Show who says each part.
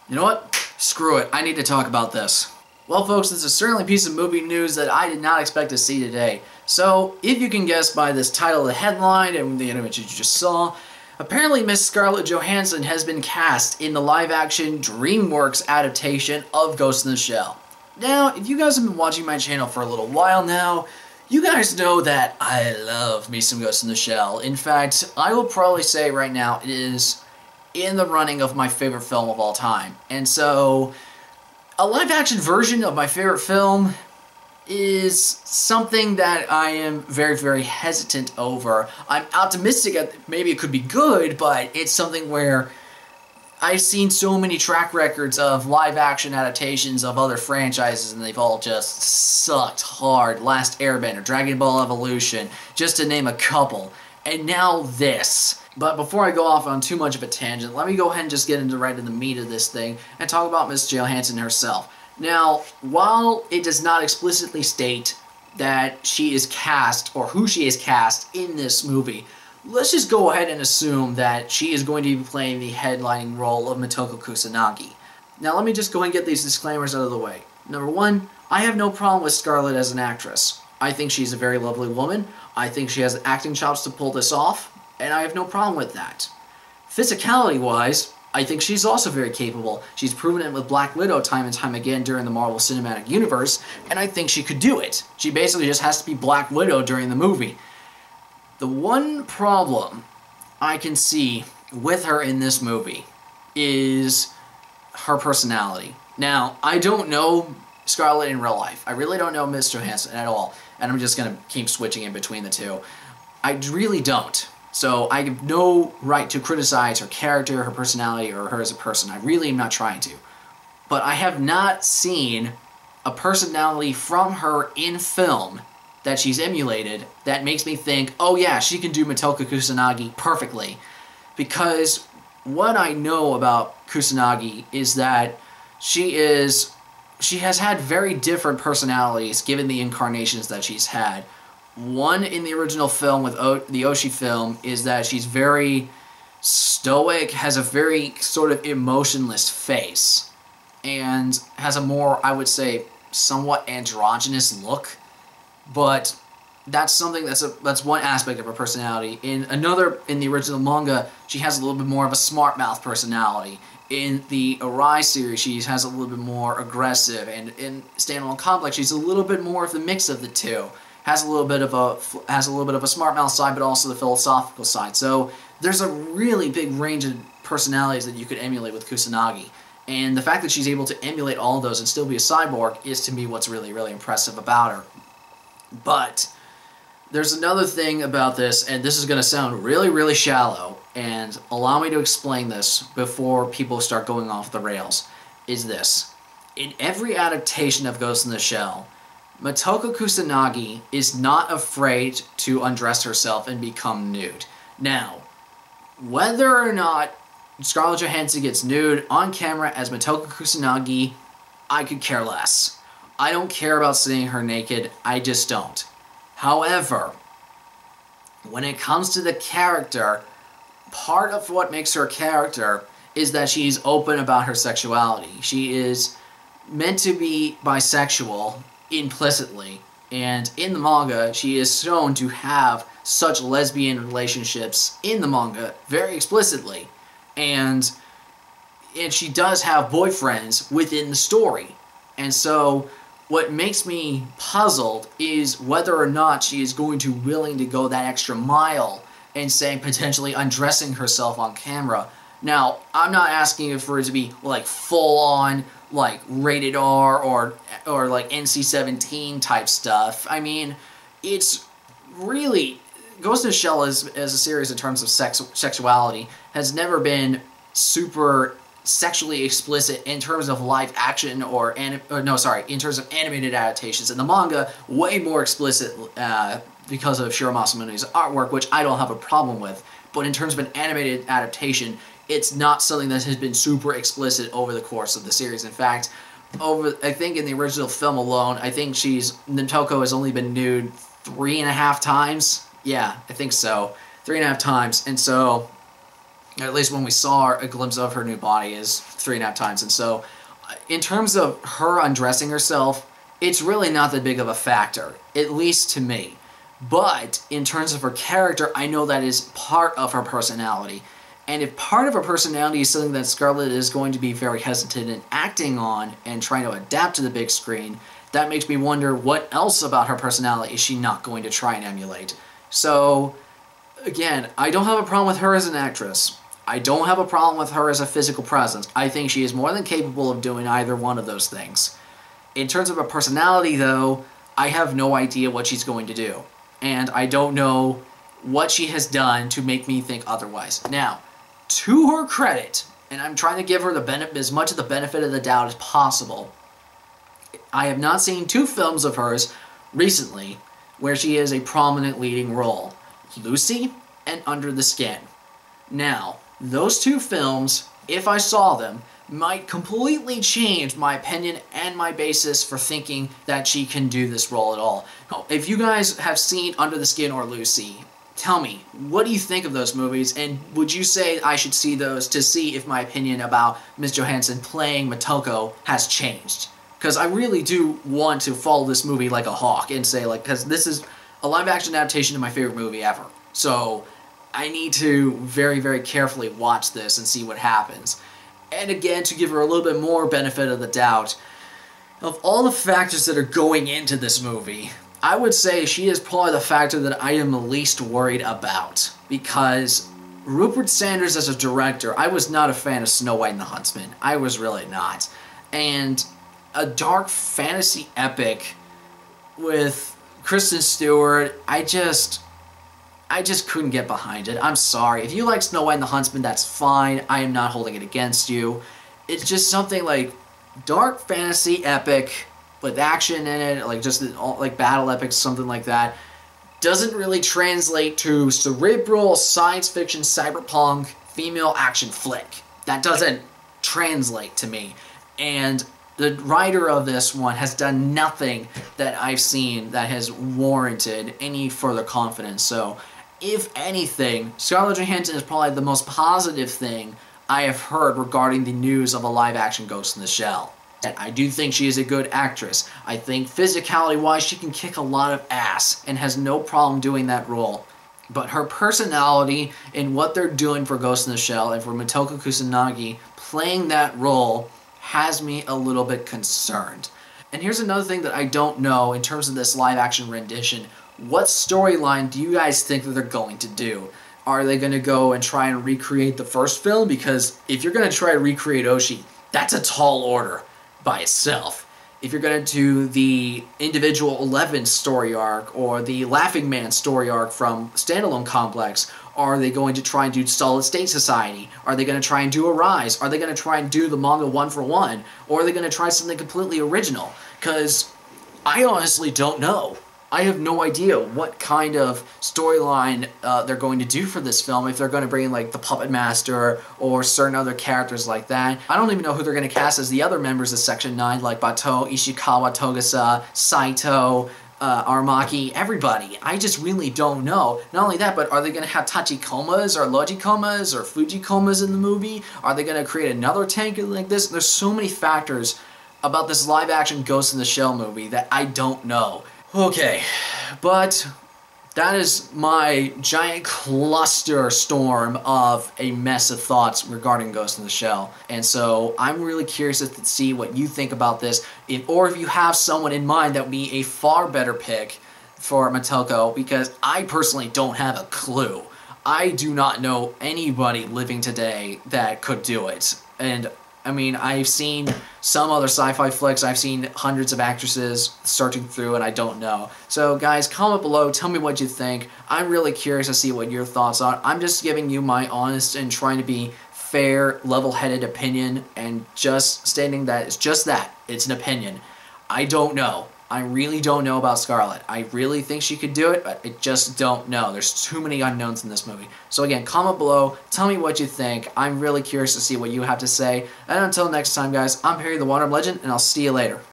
Speaker 1: You know what? Screw it. I need to talk about this. Well, folks, this is certainly a piece of movie news that I did not expect to see today. So, if you can guess by this title of the headline and the image you just saw, apparently Miss Scarlett Johansson has been cast in the live-action DreamWorks adaptation of Ghost in the Shell. Now, if you guys have been watching my channel for a little while now, you guys know that I love me some Ghost in the Shell. In fact, I will probably say right now it is in the running of my favorite film of all time. And so, a live-action version of my favorite film is something that I am very, very hesitant over. I'm optimistic that maybe it could be good, but it's something where I've seen so many track records of live-action adaptations of other franchises, and they've all just sucked hard. Last Airbender, Dragon Ball Evolution, just to name a couple. And now this. But before I go off on too much of a tangent, let me go ahead and just get into right in the meat of this thing and talk about Miss Johansson herself. Now, while it does not explicitly state that she is cast, or who she is cast in this movie, let's just go ahead and assume that she is going to be playing the headlining role of Motoko Kusanagi. Now, let me just go ahead and get these disclaimers out of the way. Number one, I have no problem with Scarlett as an actress. I think she's a very lovely woman. I think she has acting chops to pull this off, and I have no problem with that. Physicality-wise, I think she's also very capable. She's proven it with Black Widow time and time again during the Marvel Cinematic Universe, and I think she could do it. She basically just has to be Black Widow during the movie. The one problem I can see with her in this movie is her personality. Now, I don't know Scarlett in real life. I really don't know Miss Johansson at all, and I'm just going to keep switching in between the two. I really don't. So I have no right to criticize her character, her personality, or her as a person. I really am not trying to. But I have not seen a personality from her in film that she's emulated that makes me think, oh yeah, she can do Motoko Kusanagi perfectly. Because what I know about Kusanagi is that she has had very different personalities given the incarnations that she's had. One in the original film with the Oshi film is that she's very stoic, has a very sort of emotionless face, and has a more, I would say, somewhat androgynous look. But that's something that's one aspect of her personality. In the original manga, she has a little bit more of a smart mouth personality. In the Arai series, she has a little bit more aggressive, and in Standalone Complex, she's a little bit more of the mix of the two. Has a little bit of a smart mouth side, but also the philosophical side. So there's a really big range of personalities that you could emulate with Kusanagi. And the fact that she's able to emulate all of those and still be a cyborg is, to me, what's really, really impressive about her. But there's another thing about this, and this is going to sound really, really shallow, and allow me to explain this before people start going off the rails, is this. In every adaptation of Ghost in the Shell, Motoko Kusanagi is not afraid to undress herself and become nude. Now, whether or not Scarlett Johansson gets nude on camera as Motoko Kusanagi, I could care less. I don't care about seeing her naked, I just don't. However, when it comes to the character, part of what makes her a character is that she's open about her sexuality. She is meant to be bisexual implicitly, and in the manga, she is shown to have such lesbian relationships in the manga very explicitly, and she does have boyfriends within the story. And so what makes me puzzled is whether or not she is going to willing to go that extra mile and say potentially undressing herself on camera. Now, I'm not asking for it to be like full on like rated R or like NC-17 type stuff. I mean, it's really Ghost in the Shell as a series in terms of sexuality has never been super sexually explicit in terms of live action in terms of animated adaptations. In the manga, way more explicit because of Shiro Masamune's artwork, which I don't have a problem with. But in terms of an animated adaptation, it's not something that has been super explicit over the course of the series. In fact, I think in the original film alone, I think Motoko has only been nude 3.5 times. Yeah, I think so. 3.5 times. And so At least when we saw a glimpse of her new body is 3.5 times. And so in terms of her undressing herself, it's really not that big of a factor, at least to me. But in terms of her character, I know that is part of her personality. And if part of her personality is something that Scarlett is going to be very hesitant in acting on and trying to adapt to the big screen, that makes me wonder what else about her personality is she not going to try and emulate. So, again, I don't have a problem with her as an actress. I don't have a problem with her as a physical presence. I think she is more than capable of doing either one of those things. In terms of her personality, though, I have no idea what she's going to do. And I don't know what she has done to make me think otherwise. Now, to her credit, and I'm trying to give her as much of the benefit of the doubt as possible, I have not seen 2 films of hers recently where she is a prominent leading role. Lucy and Under the Skin. Now, those 2 films, if I saw them, might completely change my opinion and my basis for thinking that she can do this role at all. If you guys have seen Under the Skin or Lucy, tell me, what do you think of those movies, and would you say I should see those to see if my opinion about Ms. Johansson playing Motoko has changed? Because I really do want to follow this movie like a hawk and say, like, because this is a live-action adaptation of my favorite movie ever. So I need to very, very carefully watch this and see what happens. And again, to give her a little bit more benefit of the doubt, of all the factors that are going into this movie, I would say she is probably the factor that I am the least worried about. Because Rupert Sanders as a director, I was not a fan of Snow White and the Huntsman. I was really not. And a dark fantasy epic with Kristen Stewart, I just couldn't get behind it. I'm sorry. If you like Snow White and the Huntsman, that's fine. I am not holding it against you. It's just something like dark fantasy epic with action in it, like just like battle epics, something like that. Doesn't really translate to cerebral science fiction cyberpunk female action flick. That doesn't translate to me. And the writer of this one has done nothing that I've seen that has warranted any further confidence. So, if anything, Scarlett Johansson is probably the most positive thing I have heard regarding the news of a live-action Ghost in the Shell. And I do think she is a good actress. I think physicality-wise, she can kick a lot of ass and has no problem doing that role. But her personality and what they're doing for Ghost in the Shell and for Motoko Kusanagi playing that role has me a little bit concerned. And here's another thing that I don't know in terms of this live-action rendition. What storyline do you guys think that they're going to do? Are they going to go and try and recreate the first film? Because if you're going to try to recreate Oshi, that's a tall order by itself. If you're going to do the individual 11 story arc or the Laughing Man story arc from Standalone Complex, are they going to try and do Solid State Society? Are they going to try and do Arise? Are they going to try and do the manga 1-for-1? Or are they going to try something completely original? Because I honestly don't know. I have no idea what kind of storyline they're going to do for this film, if they're going to bring in like the Puppet Master or certain other characters like that. I don't even know who they're going to cast as the other members of Section 9, like Batou, Ishikawa, Togasa, Saito, Armaki, everybody. I just really don't know. Not only that, but are they going to have Tachikomas or Logikomas or Fujikomas in the movie? Are they going to create another tank like this? There's so many factors about this live-action Ghost in the Shell movie that I don't know. Okay, but that is my giant cluster storm of a mess of thoughts regarding Ghost in the Shell. And so I'm really curious to see what you think about this, or if you have someone in mind that would be a far better pick for Motoko, because I personally don't have a clue. I do not know anybody living today that could do it. And I mean, I've seen some other sci-fi flicks, I've seen hundreds of actresses searching through, and I don't know. So guys, comment below, tell me what you think. I'm really curious to see what your thoughts are. I'm just giving you my honest and trying to be fair, level-headed opinion, and just stating that it's just that. It's an opinion. I don't know. I really don't know about Scarlett. I really think she could do it, but I just don't know. There's too many unknowns in this movie. So again, comment below, tell me what you think. I'm really curious to see what you have to say. And until next time, guys, I'm Perry the Water Legend, and I'll see you later.